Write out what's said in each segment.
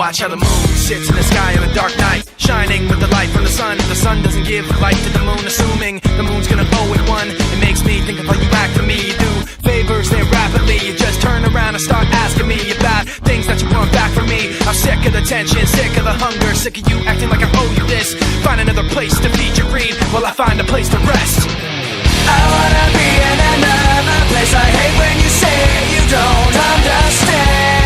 watch how the moon sits in the sky on a dark night, shining with the light from the sun. The sun doesn't give light to the moon, assuming the moon's gonna owe it one. It makes me think of how you act to me. You do favors there rapidly, you just turn around and start asking me about things that you want back from me. I'm sick of the tension, sick of the hunger, sick of you acting like I owe you this. Find another place to feed your greed while I find a place to rest. I wanna be in another place. I hate when you say you don't understand.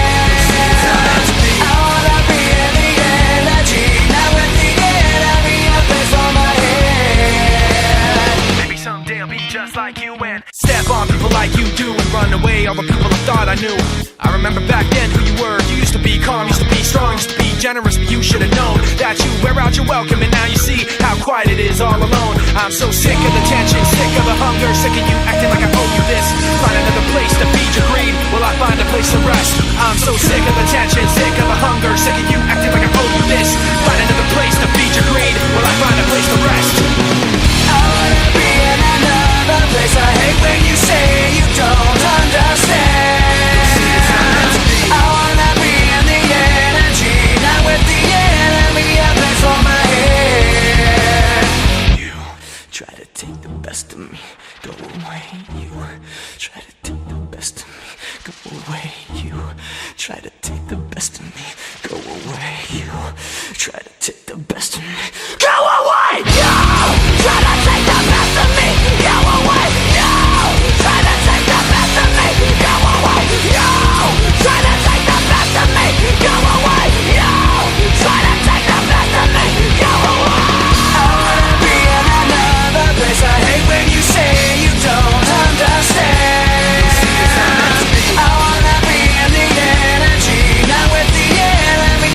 I wanna be in the energy, not with the enemy, a place for my head. Maybe someday I'll be just like you and step on people like you do and run away all the people I thought I knew. I remember back then who you were. You used to be calm, used to be strong, used to be generous, but you should have known that you wear out your welcome, and now you see how quiet it is all alone. I'm so sick of the tension, sick of the hunger, sick of you acting like I owe you this. Find another place to feed your greed while I find a place to rest. I'm so sick of the tension, sick of the hunger, sick of you acting like I owe you this. Find another place to feed your greed while I find a place to rest. I wanna be in another place. I hate when you say you don't understand. I wanna be in the energy, not with the enemy, a place for my head. You try to take the best of me, go away. You try to take the best of me, go away. You try to take the best of me, go away. You try to take the best of me.